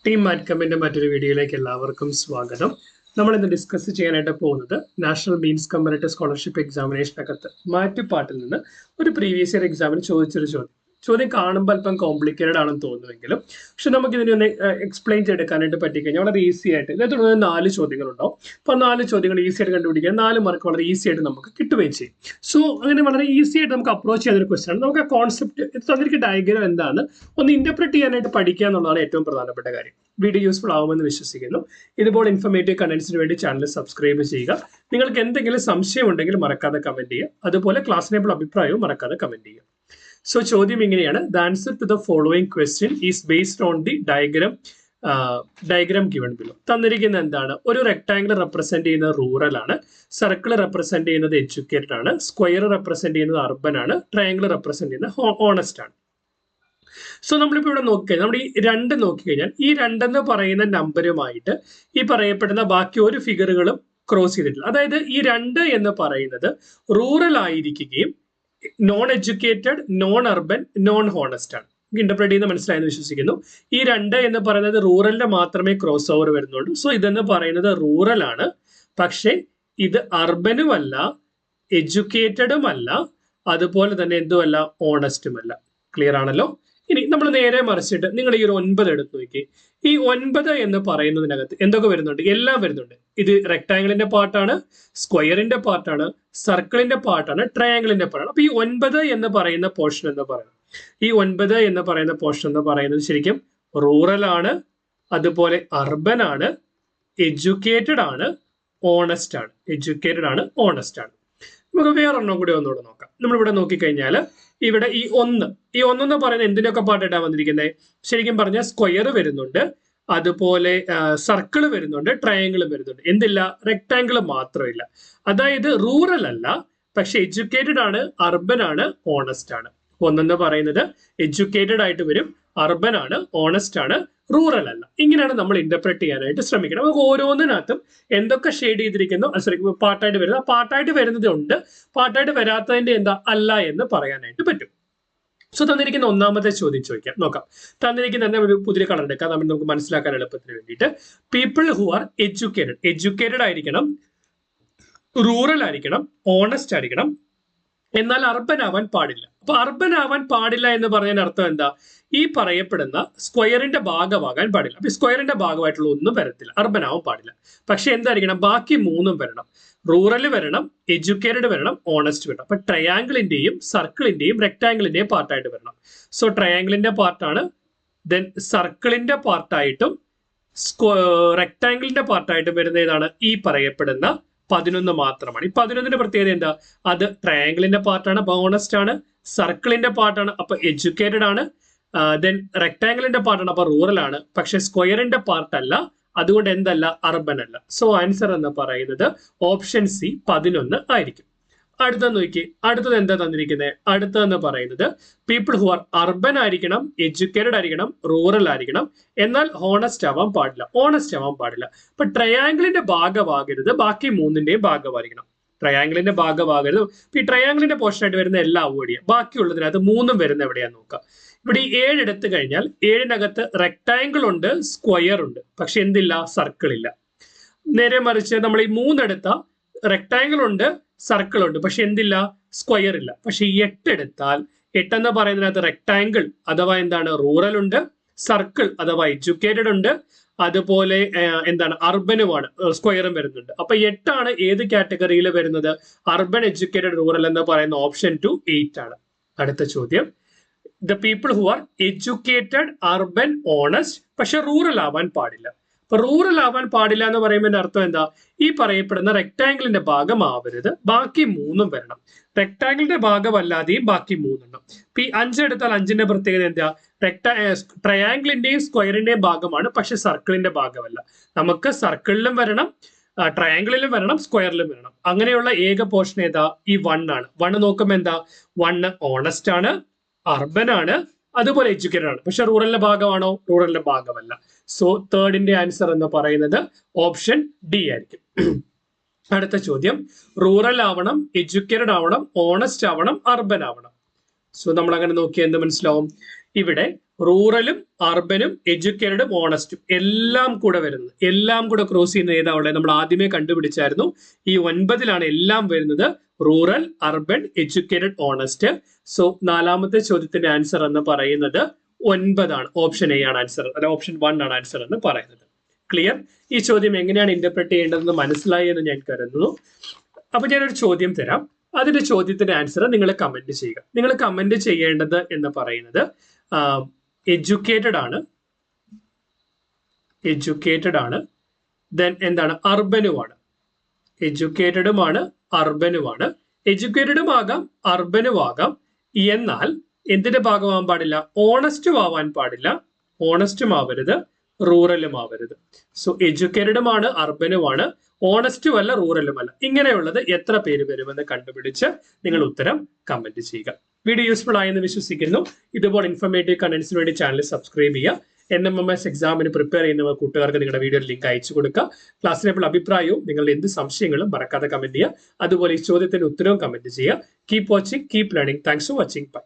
Team മാറ്റ്കമ്മിന്റെ മറ്റൊരു വീഡിയോയിലേക്ക് എല്ലാവർക്കും സ്വാഗതം. നമ്മൾ ഇന്ന് ഡിസ്കസ് ചെയ്യാനായിട്ട് പോകുന്നത് നാഷണൽ മീൻസ് കമ്പാരിറ്റീവ് സ്കോളർഷിപ്പ് എക്സാമിനേഷനകത്ത് മാറ്റുപാട്ടിൽ നിന്ന് ഒരു പ്രീവിയസ് ഇയർ എക്സാമിന് ചോദിച്ചൊരു ചോദ്യം കാണുമ്പോൾ അല്പം കോംപ്ലിക്കേറ്റഡ് ആണെന്ന് തോന്നുമെങ്കിലും പക്ഷെ നമുക്ക് ഇതിനെ ഒന്ന് എക്സ്പ്ലെയിൻ ചെയ്തെടുക്കാനായിട്ട് പറ്റിക്കഴിഞ്ഞാൽ വളരെ ഈസി ആയിട്ട് ഇതിനെ തുടർന്ന് 4 ചോദ്യങ്ങളുണ്ടാവും. അപ്പോൾ 4 ചോദ്യങ്ങൾ ഈസി ആയിട്ട് കണ്ടുപിടിക്കാൻ 4 മാർക്ക് വളരെ ഈസി ആയിട്ട് നമുക്ക് കിട്ടുകയും ചെയ്യും. സോ അങ്ങനെ വളരെ ഈസി ആയിട്ട് നമുക്ക് അപ്രോച്ച് ചെയ്യുന്ന ഒരു ക്വസ്റ്റൻ ആണ്. നമുക്ക് ആ കോൺസെപ്റ്റ് തന്നിരിക്കുന്ന ഡയഗ്രം എന്താണ് ഒന്ന് ഇന്റർപ്രറ്റ് ചെയ്യാനായിട്ട് പഠിക്കുക എന്നുള്ളതാണ് ഏറ്റവും പ്രധാനപ്പെട്ട കാര്യം. വീഡിയോ യൂസ്ഫുൾ ആവുമെന്ന് വിശ്വസിക്കുന്നു. ഇതുപോലെ ഇൻഫർമേറ്റീവ് കണ്ടന്റ്സിന് വേണ്ടി ചാനൽ സബ്സ്ക്രൈബ് ചെയ്യുക. നിങ്ങൾക്ക് എന്തെങ്കിലും സംശയം ഉണ്ടെങ്കിൽ മറക്കാതെ കമന്റ് ചെയ്യുക. അതുപോലെ ക്ലാസ്സിനെപ്പോൾ അഭിപ്രായവും മറക്കാതെ കമന്റ് ചെയ്യുക. സോ ചോദ്യം ഇങ്ങനെയാണ്: the answer to the following question is based on the diagram given below. തന്നിരിക്കുന്ന എന്താണ്? ഒരു റെക്ടാംഗിൾ റെപ്രസെന്റ് ചെയ്യുന്നത് റൂറൽ ആണ്, സർക്കിൾ റെപ്രസെന്റ് ചെയ്യുന്നത് എഡ്യൂക്കേറ്റഡ് ആണ്, സ്ക്വയർ റെപ്രസെന്റ് ചെയ്യുന്നത് അർബൻ ആണ്, ട്രയാംഗിൾ റെപ്രസെന്റ് ചെയ്യുന്നത് ഓണസ്റ്റ് ആണ്. സോ നമ്മളിപ്പോൾ ഇവിടെ നോക്കിക്കഴിഞ്ഞാൽ നമ്മൾ ഈ 2 നോക്കിക്കഴിഞ്ഞാൽ ഈ 2 എന്ന് പറയുന്ന നമ്പറുമായിട്ട് ഈ പറയപ്പെടുന്ന ബാക്കി ഒരു ഫിഗറുകളും ക്രോസ് ചെയ്തിട്ടില്ല. അതായത് ഈ 2 എന്ന് പറയുന്നത് റൂറൽ ആയിരിക്കുകയും non educated, non urban, non honest ആണ്. ഇന്റർപ്രറ്റ് ചെയ്യുന്ന മനസ്സിലായെന്ന് വിശ്വസിക്കുന്നു. ഈ 2 എന്ന് പറയുന്നത് റൂറലിന്റെ മാത്രമേ ക്രോസ് ഓവർ വരുന്നുള്ളൂ. സോ ഇതെന്ന് പറയുന്നത് റൂറൽ ആണ്, പക്ഷെ ഇത് അർബനും അല്ല, എഡ്യൂക്കേറ്റഡും അല്ല, അതുപോലെ തന്നെ എന്തുമല്ല, ഓണസ്റ്റുമല്ല. ക്ലിയർ ആണല്ലോ? ഇനി നമ്മൾ നേരെ മറിച്ചിട്ട് നിങ്ങൾ ഈ ഒരു 9 എടുത്ത് നോക്കി. ഈ 9 എന്ന് പറയുന്നതിനകത്ത് എന്തൊക്കെ വരുന്നുണ്ട്? എല്ലാം വരുന്നുണ്ട്. ഇത് റെക്ടാംഗിളിന്റെ പാർട്ടാണ്, സ്ക്വയറിന്റെ പാർട്ടാണ്, സർക്കിളിന്റെ പാർട്ടാണ്, ട്രയാംഗിളിന്റെ പാർട്ടാണ്. അപ്പൊ ഈ 9 എന്ന് പറയുന്ന പോർഷൻ എന്ന് പറയുന്നത് ശരിക്കും റൂറൽ ആണ്, അതുപോലെ അർബൻ ആണ്, എഡ്യൂക്കേറ്റഡ് ആണ്, ഓണസ്റ്റ് ആണ്. നമുക്ക് വേറൊരെണ്ണം കൂടി ഒന്നുകൂടെ നോക്കാം. നമ്മളിവിടെ നോക്കിക്കഴിഞ്ഞാൽ ഇവിടെ ഈ 1 എന്ന് പറയുന്നത് എന്തിനൊക്കെ പാർട്ടായിട്ടാണ് വന്നിരിക്കുന്നത്? ശരിക്കും പറഞ്ഞാൽ സ്ക്വയർ വരുന്നുണ്ട്, അതുപോലെ സർക്കിൾ വരുന്നുണ്ട്, ട്രയാംഗിളും വരുന്നുണ്ട്. എന്തില്ല? റെക്ടാംഗിൾ മാത്രമില്ല. അതായത് റൂറൽ അല്ല, പക്ഷെ എഡ്യൂക്കേറ്റഡ് ആണ്, അർബൻ ആണ്, ഓണസ്റ്റ് ആണ്. 1 എന്ന് പറയുന്നത് എഡ്യൂക്കേറ്റഡ് ആയിട്ട് വരും, അർബൻ ആണ്, ഓണസ്റ്റ് ആണ്, റൂറൽ അല്ല. ഇങ്ങനെയാണ് നമ്മൾ ഇന്റർപ്രറ്റ് ചെയ്യാനായിട്ട് ശ്രമിക്കണം. നമുക്ക് ഓരോന്നിനകത്തും എന്തൊക്കെ ഷെയ്ഡ് ചെയ്തിരിക്കുന്നു, പാർട്ടായിട്ട് വരുന്നത്, പാർട്ടായിട്ട് വരുന്നത് ഉണ്ട്, പാർട്ടായിട്ട് വരാത്തതിന്റെ എന്താ അല്ല എന്ന് പറയാനായിട്ട് പറ്റും. സോ തന്നിരിക്കുന്ന ഒന്നാമത്തെ ചോദ്യം നോക്കാം. തന്നിരിക്കുന്ന ഒരു പുതിയ കളർ എടുക്കാം, നമുക്ക് മനസ്സിലാക്കാൻ എളുപ്പത്തിന് വേണ്ടിയിട്ട്. പീപ്പിൾ ഹു ആർ എഡ്യൂക്കേറ്റഡ് ആയിരിക്കണം, റൂറൽ ആയിരിക്കണം, ഓണസ്റ്റ് ആയിരിക്കണം, എന്നാൽ അർബൻ ആവാൻ പാടില്ല. അപ്പൊ അർബൻ ആവാൻ പാടില്ല എന്ന് പറഞ്ഞതിന് അർത്ഥം എന്താ? ഈ പറയപ്പെടുന്ന സ്ക്വയറിന്റെ ഭാഗമാകാൻ പാടില്ല. അപ്പൊ സ്ക്വയറിന്റെ ഭാഗമായിട്ടുള്ള ഒന്നും വരത്തില്ല, അർബൻ ആവാൻ പാടില്ല. പക്ഷെ എന്തായിരിക്കണം? ബാക്കി 3ഉം വരണം. റൂറൽ വരണം, എഡ്യൂക്കേറ്റഡ് വരണം, ഓണസ്റ്റ് വരണം. അപ്പൊ ട്രയാംഗിളിന്റെയും സർക്കിളിന്റെയും റെക്ടാംഗിളിന്റെയും പാർട്ടായിട്ട് വരണം. സോ ട്രയാംഗിളിന്റെ പാർട്ടാണ്, ദെൻ സർക്കിളിന്റെ പാർട്ടായിട്ടും റെക്ടാംഗിളിന്റെ പാർട്ടായിട്ടും വരുന്ന ഏതാണ്? ഈ പറയപ്പെടുന്ന 11 മാത്രമാണ്. ഈ 11ന്റെ പ്രത്യേകത എന്താ? അത് ട്രയാംഗിളിന്റെ പാർട്ടാണ്, ഓണസ്റ്റ് ആണ്, സർക്കിളിന്റെ പാർട്ടാണ്, അപ്പൊ എഡ്യൂക്കേറ്റഡ് ആണ്, ദെൻ റെക്ടാംഗിളിന്റെ പാർട്ടാണ്, അപ്പൊ റൂറൽ ആണ്, പക്ഷെ സ്ക്വയറിന്റെ പാർട്ട് അല്ല, അതുകൊണ്ട് എന്തല്ല? അർബൻ അല്ല. സോ ആൻസർ എന്ന് പറയുന്നത് ഓപ്ഷൻ സി 11 ആയിരിക്കും. അടുത്ത നോക്കി, അടുത്തത് എന്താ തന്നിരിക്കുന്നത്? അടുത്തതെന്ന് പറയുന്നത് പീപ്പിൾ ഹു ആർ അർബൻ ആയിരിക്കണം, എഡ്യൂക്കേറ്റഡ് ആയിരിക്കണം, റൂറൽ ആയിരിക്കണം, എന്നാൽ ഓണസ്റ്റ് ആവാൻ പാടില്ല. അപ്പൊ ട്രയാംഗിളിന്റെ ഭാഗമാകരുത്, ബാക്കി 3ന്റെയും ഭാഗമായിരിക്കണം. ട്രയാംഗിളിന്റെ ഭാഗമാകരുത്. ഈ ട്രയാംഗിളിന്റെ പോർഷൻ ആയിട്ട് വരുന്ന എല്ലാം അവോയ്ഡ് ചെയ്യാം. ബാക്കിയുള്ളതിനകത്ത് 3ഉം വരുന്ന എവിടെയാന്ന് നോക്കാം. ഇവിടെ ഈ 7 എടുത്തു കഴിഞ്ഞാൽ 7നകത്ത് റെക്ടാംഗിൾ ഉണ്ട്, സ്ക്വയർ ഉണ്ട്, പക്ഷെ എന്തില്ല? സർക്കിൾ ഇല്ല. നേരെ മറിച്ച് നമ്മൾ ഈ 3 എടുത്ത റെക്ടാംഗിൾ ഉണ്ട്, സർക്കിൾ ഉണ്ട്, പക്ഷെ എന്തില്ല? സ്ക്വയർ ഇല്ല. പക്ഷെ ഈ 8 എടുത്താൽ 8 എന്ന് പറയുന്നതിനകത്ത് റെക്ടാംഗിൾ അഥവാ എന്താണ്? റൂറൽ ഉണ്ട്, സർക്കിൾ അഥവാ എഡ്യൂക്കേറ്റഡ് ഉണ്ട്, അതുപോലെ എന്താണ്? അർബനുമാണ്, സ്ക്വയറും വരുന്നുണ്ട്. അപ്പൊ 8 ആണ് ഏത് കാറ്റഗറിയിൽ വരുന്നത്? അർബൻ, എഡ്യൂക്കേറ്റഡ്, റൂറൽ എന്ന് പറയുന്ന ഓപ്ഷൻ 2 8 ആണ്. അടുത്ത ചോദ്യം: the people who are educated, urban, honest, പക്ഷെ റൂറൽ ആവാൻ പാടില്ല. അപ്പൊ റൂറൽ ആവാൻ പാടില്ല എന്ന് പറയുമ്പോൾ അർത്ഥം എന്താ? ഈ പറയപ്പെടുന്ന റെക്ടാംഗിളിന്റെ ഭാഗമാവരുത്, ബാക്കി 3ഉം വരണം. റെക്ടാംഗിളിന്റെ ഭാഗമല്ലാതെയും ബാക്കി 3 ഇപ്പൊ ഈ 5 എടുത്താൽ 5ന്റെ പ്രത്യേകത എന്താ? ട്രയാംഗിളിന്റെയും സ്ക്വയറിന്റെയും ഭാഗമാണ്, പക്ഷെ സർക്കിളിന്റെ ഭാഗമല്ല. നമുക്ക് സർക്കിളിലും വരണം, ട്രയാംഗിളിലും വരണം, സ്ക്വയറിലും വരണം. അങ്ങനെയുള്ള ഏക പോർഷൻ ഏതാ? ഈ 1 ആണ്. 1 നോക്കുമ്പോൾ എന്താ? 1 ഓണസ്റ്റ് ആണ്, അർബൻ ആണ്, അതുപോലെ എഡ്യൂക്കേറ്റഡ് ആണ്. പക്ഷെ റൂറലിന്റെ ഭാഗമാണോ? റൂറലിന്റെ ഭാഗമല്ല. സോ തേർഡിന്റെ ആൻസർ എന്ന് പറയുന്നത് ഓപ്ഷൻ ഡി ആയിരിക്കും. അടുത്ത ചോദ്യം: റൂറൽ ആവണം, എഡ്യൂക്കേറ്റഡ് ആവണം, ഓണസ്റ്റ് ആവണം, അർബൻ ആവണം. സോ നമ്മൾ അങ്ങനെ നോക്കിയാൽ എന്ത് മനസ്സിലാവും? ഇവിടെ റൂറലും അർബനും എഡ്യൂക്കേറ്റഡും ഓണസ്റ്റും എല്ലാം കൂടെ വരുന്നത്, എല്ലാം കൂടെ ക്രോസ് ചെയ്യുന്ന ഏതാ ഉള്ളത്? നമ്മൾ ആദ്യമേ കണ്ടുപിടിച്ചായിരുന്നു. ഈ 9 എല്ലാം വരുന്നത് rural, urban, educated, honest. So 4ാമത്തെ ചോദ്യത്തിന്റെ ആൻസർ എന്ന് പറയുന്നത് 9 ഓപ്ഷൻ എ ആണ് ആൻസർ, അല്ല ഓപ്ഷൻ 1 ആണ് ആൻസർ എന്ന് പറയുന്നത്. ക്ലിയർ? ഈ ചോദ്യം എങ്ങനെയാണ് ഇന്റർപ്രറ്റ് ചെയ്യേണ്ടതെന്ന് മനസ്സിലായി എന്ന് ഞാൻ കരുതുന്നു. അപ്പൊ ഞാനൊരു ചോദ്യം തരാം, അതിന്റെ ചോദ്യത്തിന്റെ ആൻസർ നിങ്ങൾ കമന്റ് ചെയ്യുക. നിങ്ങൾ കമന്റ് ചെയ്യേണ്ടത് എന്ന് പറയുന്നത് എഡ്യൂക്കേറ്റഡ് ആണ്, ദെൻ എന്താണ്, അർബനുമാണ്. എഡ്യൂക്കേറ്റഡുമാണ്, അർബനുമാണ്. എഡ്യൂക്കേറ്റഡും ആകാം, അർബനും ആകാം. എന്നാൽ എന്തിന്റെ ഭാഗമാവാൻ പാടില്ല? ഓണസ്റ്റും ആവാൻ പാടില്ല. ഓണസ്റ്റും ആവരുത്, റൂറലും ആവരുത്. സോ എഡ്യൂക്കേറ്റഡുമാണ്, അർബനുമാണ്, ഓണസ്റ്റും അല്ല, റൂറലും അല്ല. ഇങ്ങനെയുള്ളത് എത്ര പേര് വരുമെന്ന് കണ്ടുപിടിച്ച് നിങ്ങൾ ഉത്തരം കമന്റ് ചെയ്യുക. വീഡിയോ യൂസ്ഫുൾ ആയെന്ന് വിശ്വസിക്കുന്നു. ഇതുപോലെ ഇൻഫോർമേറ്റീവ് കണ്ടന്റ്സിന് വേണ്ടി ചാനൽ സബ്സ്ക്രൈബ് ചെയ്യുക. NMMS എക്സാമിന് പ്രിപ്പയർ ചെയ്യുന്ന കൂട്ടുകാർക്ക് നിങ്ങളുടെ വീഡിയോ ലിങ്ക് അയച്ചു കൊടുക്കുക. ക്ലാസ്സിനെപ്പോൾ അഭിപ്രായവും നിങ്ങളുടെ എന്ത് സംശയങ്ങളും മറക്കാതെ കമന്റ് ചെയ്യുക. അതുപോലെ ഈ ചോദ്യത്തിന് ഉത്തരവും കമന്റ് ചെയ്യുക. Keep watching, keep learning. Thanks for watching. By.